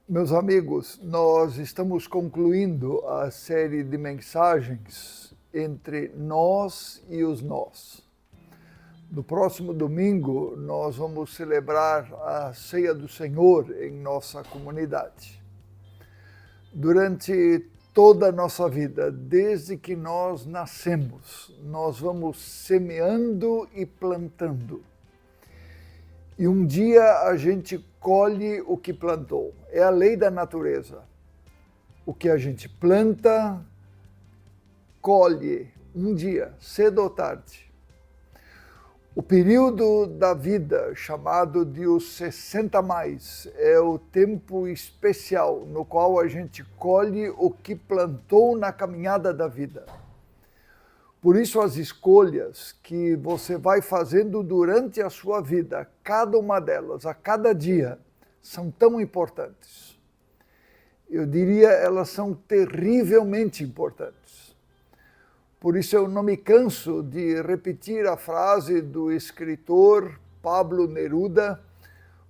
Meus amigos, nós estamos concluindo a série de mensagens entre nós e os nós. No próximo domingo, nós vamos celebrar a Ceia do Senhor em nossa comunidade. Durante toda a nossa vida, desde que nós nascemos, nós vamos semeando e plantando. E um dia a gente colhe o que plantou. É a lei da natureza. O que a gente planta, colhe um dia, cedo ou tarde. O período da vida, chamado de os 60 mais, é o tempo especial no qual a gente colhe o que plantou na caminhada da vida. Por isso as escolhas que você vai fazendo durante a sua vida, cada uma delas, a cada dia, são tão importantes. Eu diria, elas são terrivelmente importantes. Por isso eu não me canso de repetir a frase do escritor Pablo Neruda: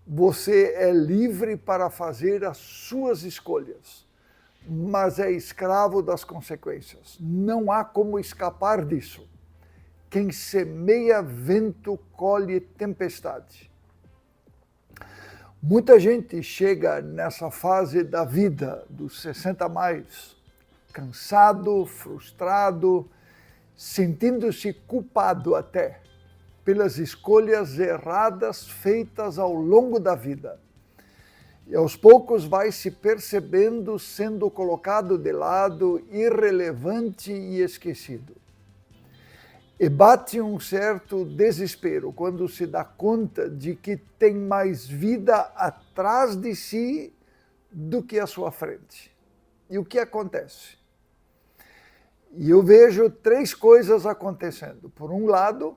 você é livre para fazer as suas escolhas, mas é escravo das consequências. Não há como escapar disso. Quem semeia vento, colhe tempestade. Muita gente chega nessa fase da vida, dos 60 mais, cansado, frustrado, sentindo-se culpado até pelas escolhas erradas feitas ao longo da vida. E aos poucos vai se percebendo sendo colocado de lado, irrelevante e esquecido. E bate um certo desespero quando se dá conta de que tem mais vida atrás de si do que à sua frente. E o que acontece? E eu vejo três coisas acontecendo. Por um lado,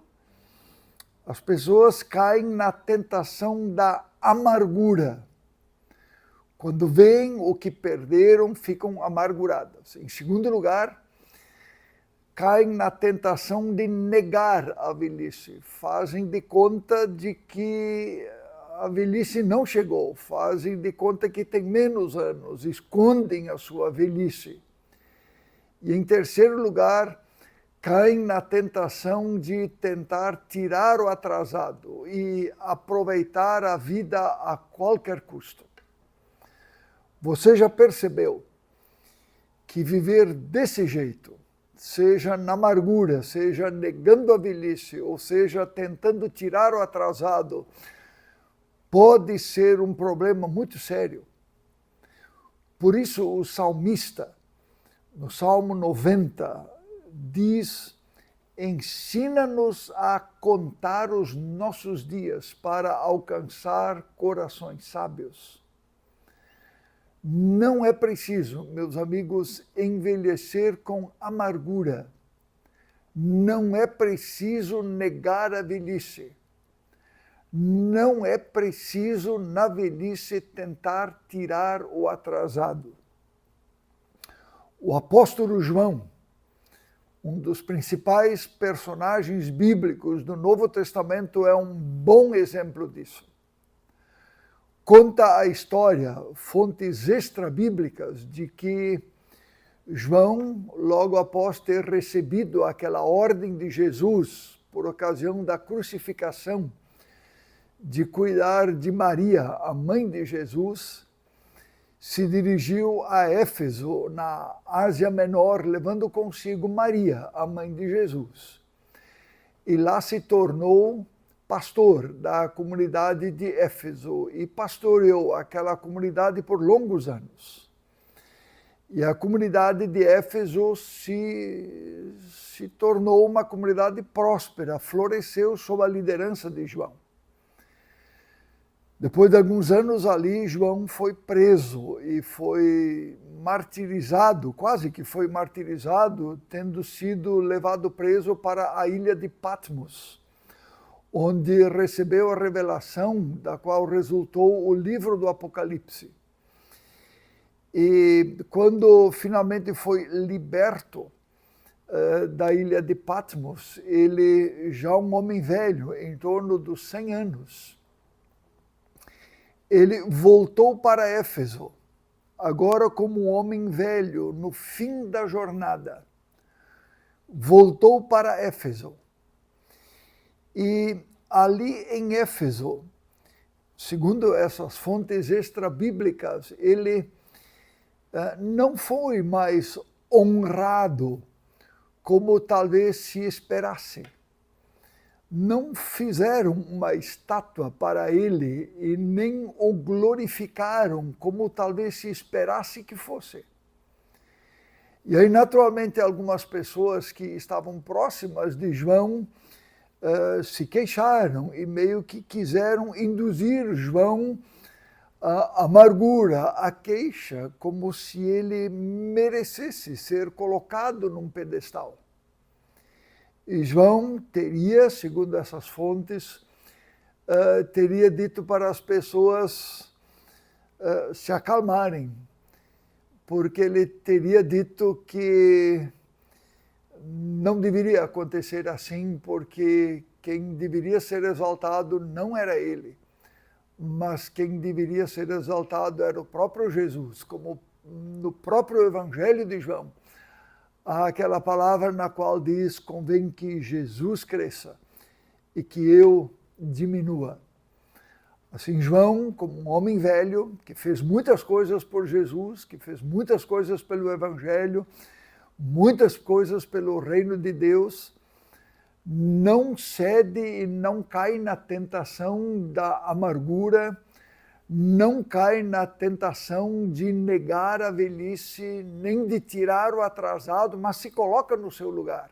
as pessoas caem na tentação da amargura. Quando veem o que perderam, ficam amarguradas. Em segundo lugar, caem na tentação de negar a velhice. Fazem de conta de que a velhice não chegou. Fazem de conta que tem menos anos. Escondem a sua velhice. E em terceiro lugar, caem na tentação de tentar tirar o atrasado e aproveitar a vida a qualquer custo. Você já percebeu que viver desse jeito, seja na amargura, seja negando a velhice, ou seja tentando tirar o atrasado, pode ser um problema muito sério. Por isso o salmista, no Salmo 90, diz: ensina-nos a contar os nossos dias para alcançar corações sábios. Não é preciso, meus amigos, envelhecer com amargura. Não é preciso negar a velhice. Não é preciso, na velhice, tentar tirar o atrasado. O apóstolo João, um dos principais personagens bíblicos do Novo Testamento, é um bom exemplo disso. Conta a história, fontes extra-bíblicas, de que João, logo após ter recebido aquela ordem de Jesus, por ocasião da crucificação, de cuidar de Maria, a mãe de Jesus, se dirigiu a Éfeso, na Ásia Menor, levando consigo Maria, a mãe de Jesus. E lá se tornou pastor da comunidade de Éfeso e pastoreou aquela comunidade por longos anos. E a comunidade de Éfeso se tornou uma comunidade próspera, floresceu sob a liderança de João. Depois de alguns anos ali, João foi preso e foi martirizado, quase que foi martirizado, tendo sido levado preso para a ilha de Patmos, onde recebeu a revelação da qual resultou o livro do Apocalipse. E quando finalmente foi liberto da ilha de Patmos, ele já um homem velho, em torno dos 100 anos, ele voltou para Éfeso agora como um homem velho, no fim da jornada, voltou para Éfeso. E ali em Éfeso, segundo essas fontes extra-bíblicas, ele não foi mais honrado como talvez se esperasse. Não fizeram uma estátua para ele e nem o glorificaram como talvez se esperasse que fosse. E aí, naturalmente, algumas pessoas que estavam próximas de João se queixaram e meio que quiseram induzir João à amargura, à queixa, como se ele merecesse ser colocado num pedestal. E João teria, segundo essas fontes, teria dito para as pessoas se acalmarem, porque ele teria dito que não deveria acontecer assim, porque quem deveria ser exaltado não era ele, mas quem deveria ser exaltado era o próprio Jesus, como no próprio Evangelho de João. Há aquela palavra na qual diz: convém que Jesus cresça e que eu diminua. Assim, João, como um homem velho, que fez muitas coisas por Jesus, que fez muitas coisas pelo Evangelho, muitas coisas pelo reino de Deus, não cede e não cai na tentação da amargura, não cai na tentação de negar a velhice, nem de tirar o atrasado, mas se coloca no seu lugar,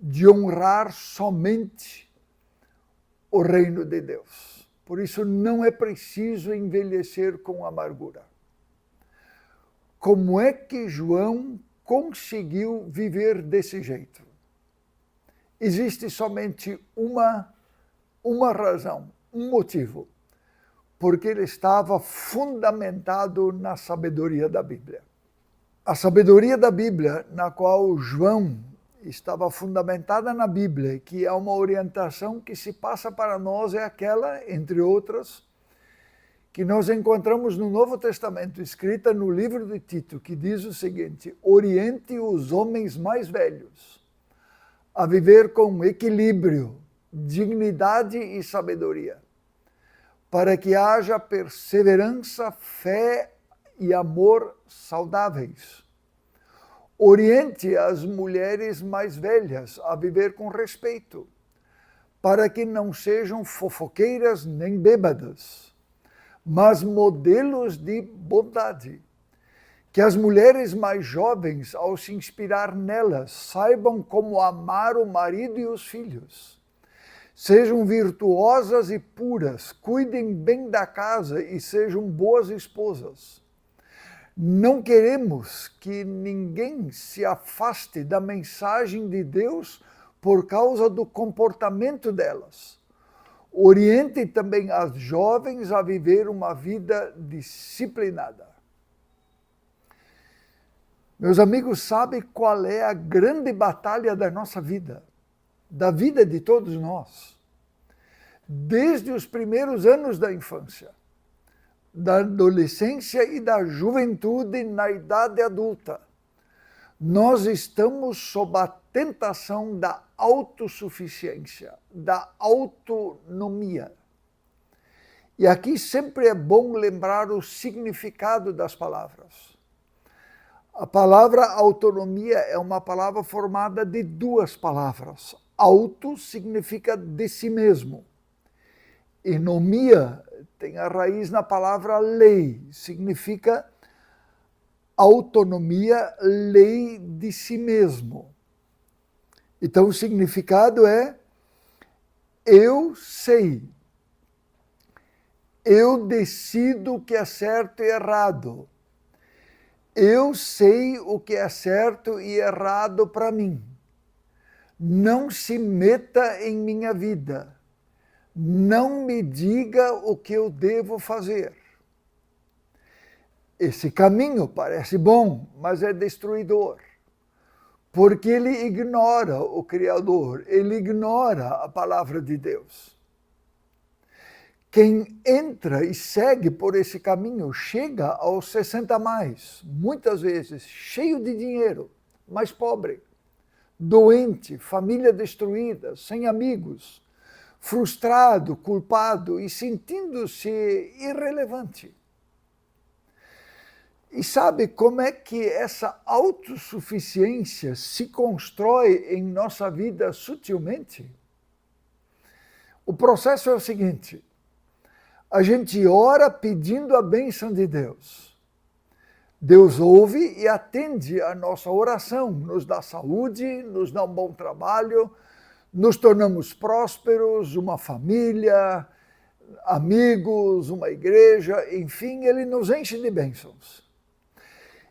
de honrar somente o reino de Deus. Por isso não é preciso envelhecer com amargura. Como é que João conseguiu viver desse jeito? Existe somente uma razão, um motivo. Porque ele estava fundamentado na sabedoria da Bíblia. A sabedoria da Bíblia, na qual João estava fundamentada na Bíblia, que é uma orientação que se passa para nós, é aquela, entre outras, que nós encontramos no Novo Testamento, escrita no livro de Tito, que diz o seguinte: oriente os homens mais velhos a viver com equilíbrio, dignidade e sabedoria, para que haja perseverança, fé e amor saudáveis. Oriente as mulheres mais velhas a viver com respeito, para que não sejam fofoqueiras nem bêbadas, mas modelos de bondade. Que as mulheres mais jovens, ao se inspirar nelas, saibam como amar o marido e os filhos. Sejam virtuosas e puras, cuidem bem da casa e sejam boas esposas. Não queremos que ninguém se afaste da mensagem de Deus por causa do comportamento delas. Oriente também as jovens a viver uma vida disciplinada. Meus amigos, sabem qual é a grande batalha da nossa vida? Da vida de todos nós, desde os primeiros anos da infância, da adolescência e da juventude na idade adulta, nós estamos sob a tentação da autossuficiência, da autonomia. E aqui sempre é bom lembrar o significado das palavras. A palavra autonomia é uma palavra formada de duas palavras. Auto significa de si mesmo. E nomia tem a raiz na palavra lei, significa autonomia, lei de si mesmo. Então o significado é: eu sei, eu decido o que é certo e errado, eu sei o que é certo e errado para mim. Não se meta em minha vida. Não me diga o que eu devo fazer. Esse caminho parece bom, mas é destruidor. Porque ele ignora o Criador, ele ignora a palavra de Deus. Quem entra e segue por esse caminho chega aos 60 mais, muitas vezes cheio de dinheiro, mas pobre, doente, família destruída, sem amigos, frustrado, culpado e sentindo-se irrelevante. E sabe como é que essa autossuficiência se constrói em nossa vida sutilmente? O processo é o seguinte: a gente ora pedindo a bênção de Deus. Deus ouve e atende a nossa oração, nos dá saúde, nos dá um bom trabalho, nos tornamos prósperos, uma família, amigos, uma igreja, enfim, Ele nos enche de bênçãos.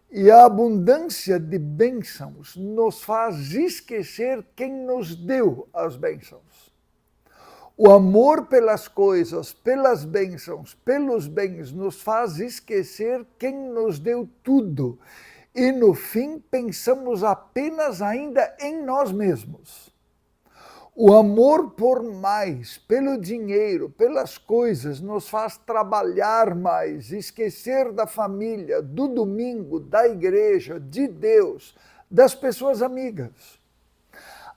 E a abundância de bênçãos nos faz esquecer quem nos deu as bênçãos. O amor pelas coisas, pelas bênçãos, pelos bens, nos faz esquecer quem nos deu tudo. E no fim, pensamos apenas ainda em nós mesmos. O amor por mais, pelo dinheiro, pelas coisas, nos faz trabalhar mais, esquecer da família, do domingo, da igreja, de Deus, das pessoas amigas.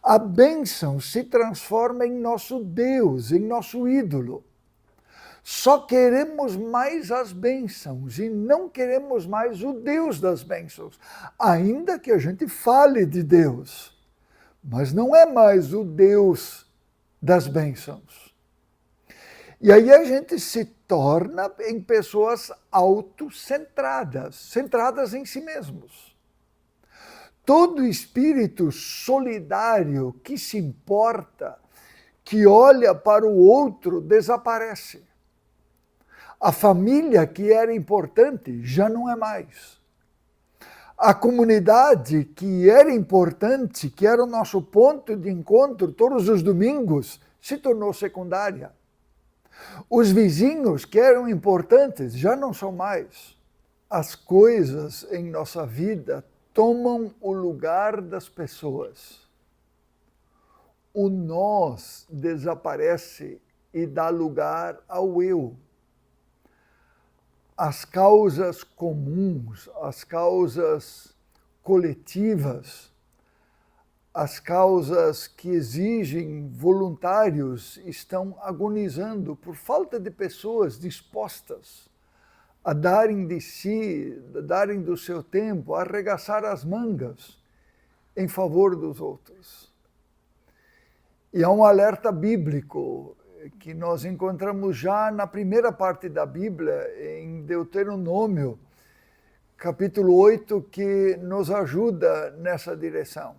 A bênção se transforma em nosso Deus, em nosso ídolo. Só queremos mais as bênçãos e não queremos mais o Deus das bênçãos, ainda que a gente fale de Deus, mas não é mais o Deus das bênçãos. E aí a gente se torna em pessoas autocentradas, centradas em si mesmos. Todo espírito solidário que se importa, que olha para o outro, desaparece. A família que era importante já não é mais. A comunidade que era importante, que era o nosso ponto de encontro todos os domingos, se tornou secundária. Os vizinhos que eram importantes já não são mais. As coisas em nossa vida tomam o lugar das pessoas. O nós desaparece e dá lugar ao eu. As causas comuns, as causas coletivas, as causas que exigem voluntários estão agonizando por falta de pessoas dispostas a darem de si, darem do seu tempo, a arregaçar as mangas em favor dos outros. E há um alerta bíblico que nós encontramos já na primeira parte da Bíblia, em Deuteronômio, capítulo 8, que nos ajuda nessa direção.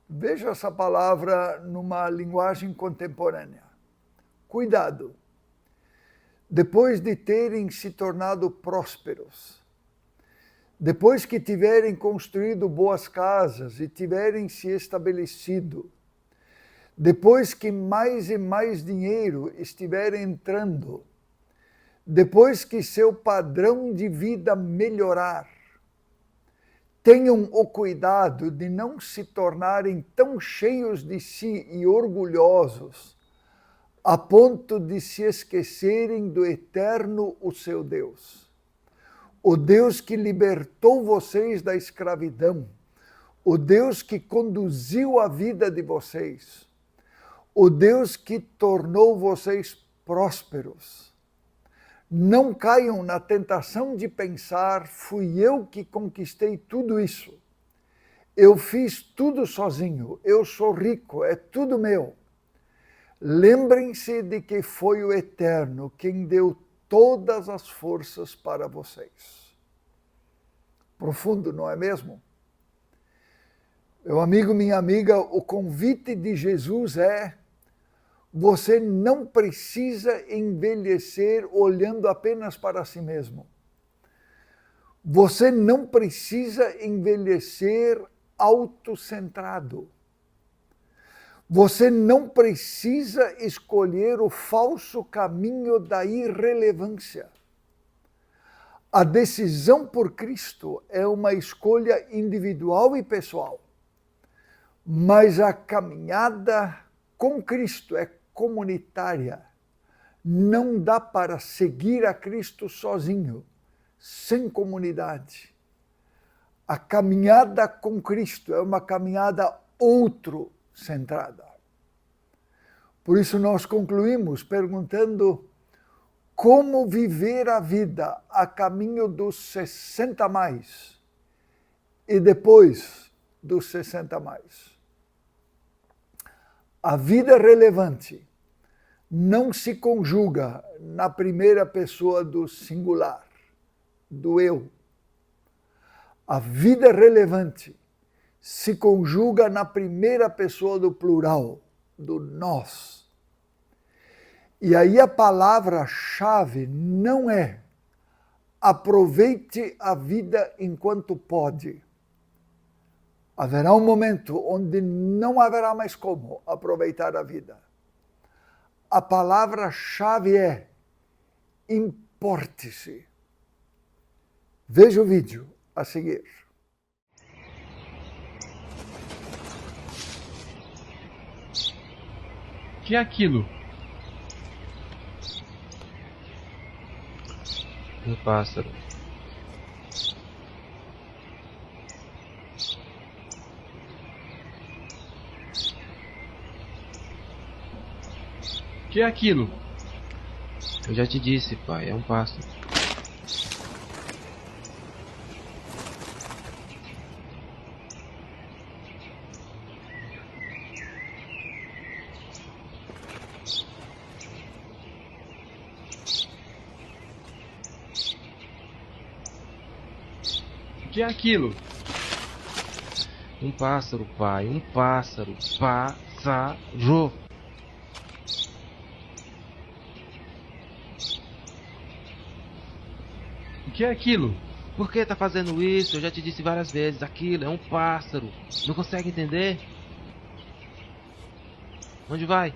Veja essa palavra numa linguagem contemporânea. Cuidado! Depois de terem se tornado prósperos, depois que tiverem construído boas casas e tiverem se estabelecido, depois que mais e mais dinheiro estiver entrando, depois que seu padrão de vida melhorar, tenham o cuidado de não se tornarem tão cheios de si e orgulhosos, a ponto de se esquecerem do eterno, o seu Deus. O Deus que libertou vocês da escravidão, o Deus que conduziu a vida de vocês, o Deus que tornou vocês prósperos. Não caiam na tentação de pensar, fui eu que conquistei tudo isso. Eu fiz tudo sozinho, eu sou rico, é tudo meu. Lembrem-se de que foi o Eterno quem deu todas as forças para vocês. Profundo, não é mesmo? Meu amigo, minha amiga, o convite de Jesus é: você não precisa envelhecer olhando apenas para si mesmo. Você não precisa envelhecer autocentrado. Você não precisa escolher o falso caminho da irrelevância. A decisão por Cristo é uma escolha individual e pessoal, mas a caminhada com Cristo é comunitária, Não dá para seguir a Cristo sozinho, sem comunidade. A caminhada com Cristo é uma caminhada outro-centrada. Por isso nós concluímos perguntando como viver a vida a caminho dos 60 mais e depois dos 60 mais. A vida relevante não se conjuga na primeira pessoa do singular, do eu. A vida relevante se conjuga na primeira pessoa do plural, do nós. E aí a palavra-chave não é aproveite a vida enquanto pode. Haverá um momento onde não haverá mais como aproveitar a vida. A palavra-chave é importe-se. Veja o vídeo a seguir. O que é aquilo? Um pássaro. O que é aquilo? Eu já te disse, pai, é um pássaro. O que é aquilo? Um pássaro, pai, um pássaro. Pássaro. O que é aquilo? Por que tá fazendo isso? Eu já te disse várias vezes, aquilo é um pássaro. Não consegue entender? Onde vai?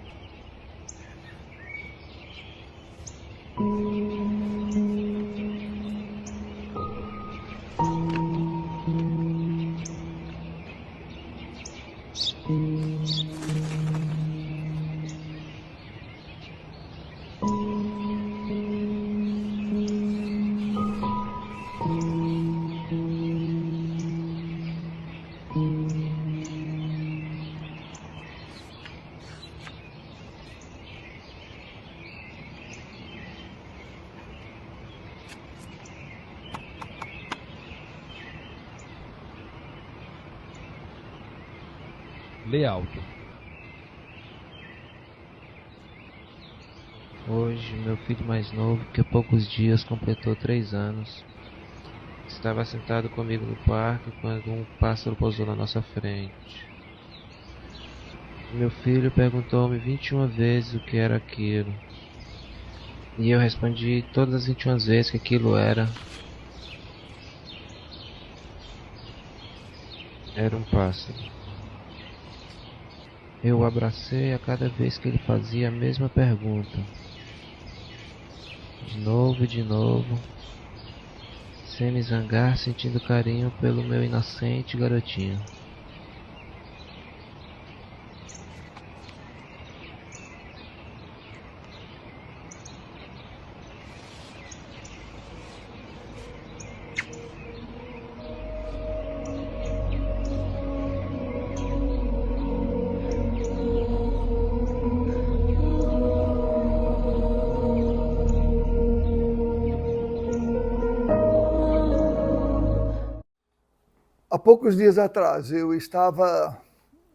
Lê alto. Hoje, meu filho mais novo, que há poucos dias completou 3 anos, estava sentado comigo no parque quando um pássaro pousou na nossa frente. Meu filho perguntou-me 21 vezes o que era aquilo. E eu respondi todas as 21 vezes que aquilo era um pássaro. Eu o abracei a cada vez que ele fazia a mesma pergunta. De novo e de novo, sem me zangar, sentindo carinho pelo meu inocente garotinho. Há poucos dias atrás, eu estava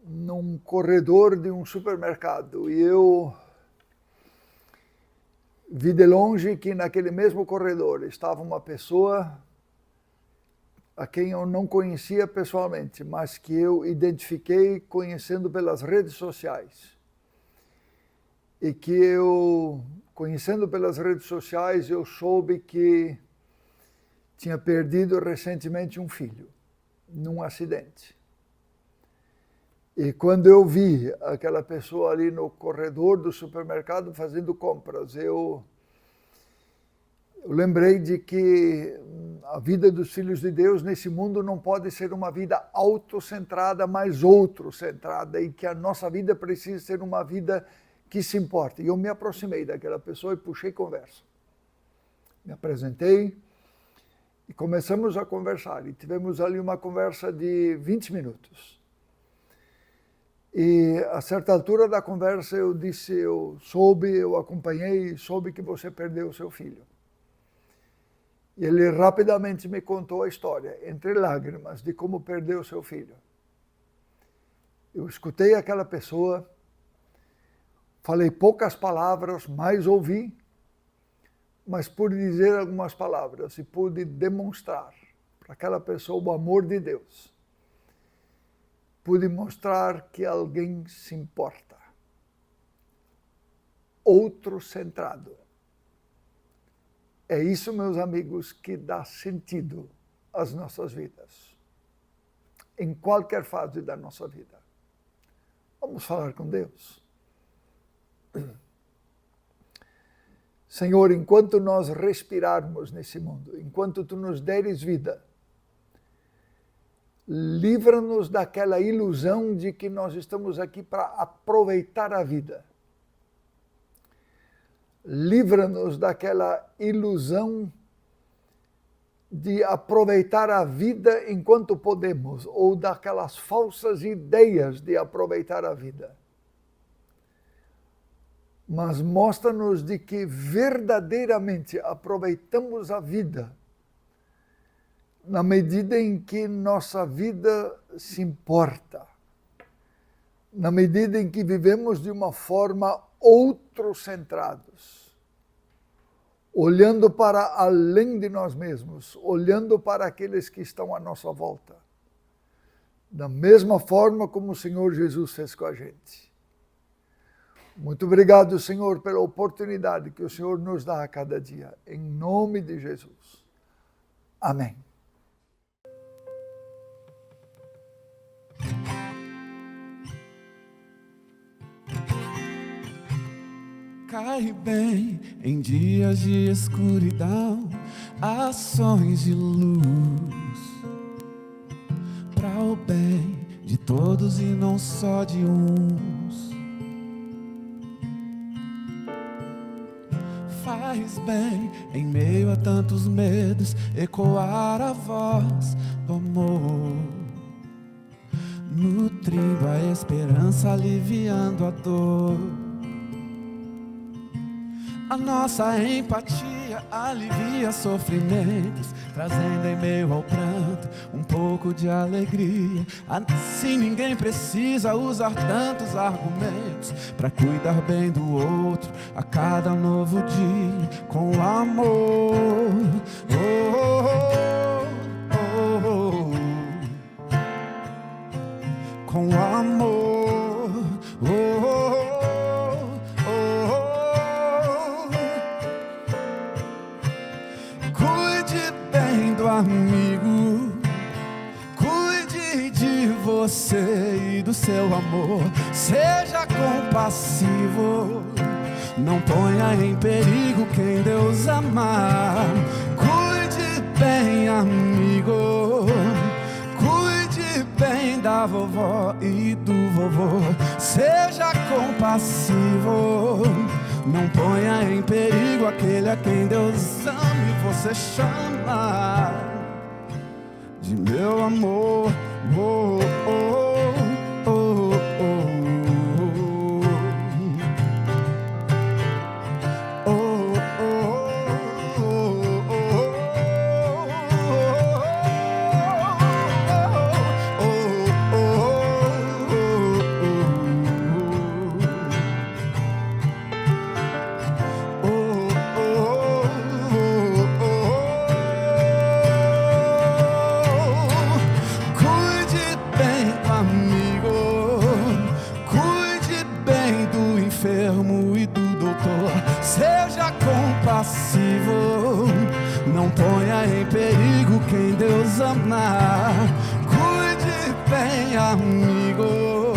num corredor de um supermercado e eu vi de longe que naquele mesmo corredor estava uma pessoa a quem eu não conhecia pessoalmente, mas que eu identifiquei conhecendo pelas redes sociais. E que eu, conhecendo pelas redes sociais, eu soube que tinha perdido recentemente um filho num acidente. E quando eu vi aquela pessoa ali no corredor do supermercado fazendo compras, eu lembrei de que a vida dos filhos de Deus nesse mundo não pode ser uma vida autocentrada, mas outro-centrada, e que a nossa vida precisa ser uma vida que se importa. E eu me aproximei daquela pessoa e puxei conversa. Me apresentei e começamos a conversar. E tivemos ali uma conversa de 20 minutos. E a certa altura da conversa eu disse, eu acompanhei e soube que você perdeu o seu filho. E ele rapidamente me contou a história, entre lágrimas, de como perdeu o seu filho. Eu escutei aquela pessoa, falei poucas palavras, mas ouvi, mas pude dizer algumas palavras e pude demonstrar para aquela pessoa o amor de Deus. Pude mostrar que alguém se importa. Outro centrado. É isso, meus amigos, que dá sentido às nossas vidas. Em qualquer fase da nossa vida. Vamos falar com Deus. Senhor, enquanto nós respirarmos nesse mundo, enquanto Tu nos deres vida, livra-nos daquela ilusão de que nós estamos aqui para aproveitar a vida. Livra-nos daquela ilusão de aproveitar a vida enquanto podemos, ou daquelas falsas ideias de aproveitar a vida. Mas mostra-nos de que verdadeiramente aproveitamos a vida na medida em que nossa vida se importa, na medida em que vivemos de uma forma outrocentrados, olhando para além de nós mesmos, olhando para aqueles que estão à nossa volta, da mesma forma como o Senhor Jesus fez com a gente. Muito obrigado, Senhor, pela oportunidade que o Senhor nos dá a cada dia, em nome de Jesus. Amém. Cai bem em dias de escuridão, ações de luz, para o bem de todos e não só de uns. Faz bem em meio a tantos medos, ecoar a voz do amor, nutrindo a esperança, aliviando a dor. A nossa empatia alivia sofrimentos, trazendo em meio ao pranto um pouco de alegria. Assim ninguém precisa usar tantos argumentos para cuidar bem do outro a cada novo dia com amor. Oh, oh, oh, oh. Com amor. Oh, oh. Amigo, cuide de você e do seu amor. Seja compassivo, não ponha em perigo quem Deus amar. Cuide bem, amigo, cuide bem da vovó e do vovô. Seja compassivo, não ponha em perigo aquele a quem Deus ama e você chama de meu amor. Oh, oh, oh, oh, oh, oh, não ponha em perigo quem Deus amar. Cuide bem, amigo,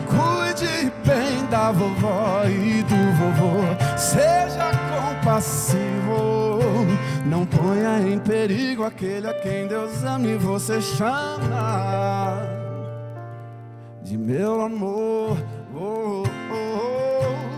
cuide bem da vovó e do vovô. Seja compassivo, não ponha em perigo aquele a quem Deus ama e você chama de meu amor. Oh, oh, oh.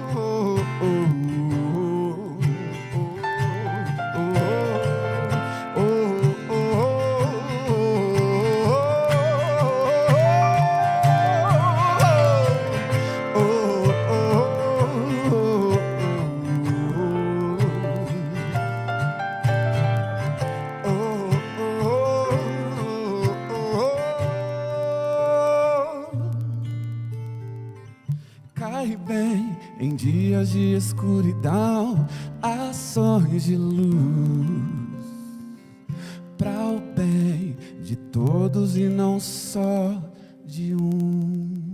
dias de escuridão, ações de luz, para o bem de todos e não só de um.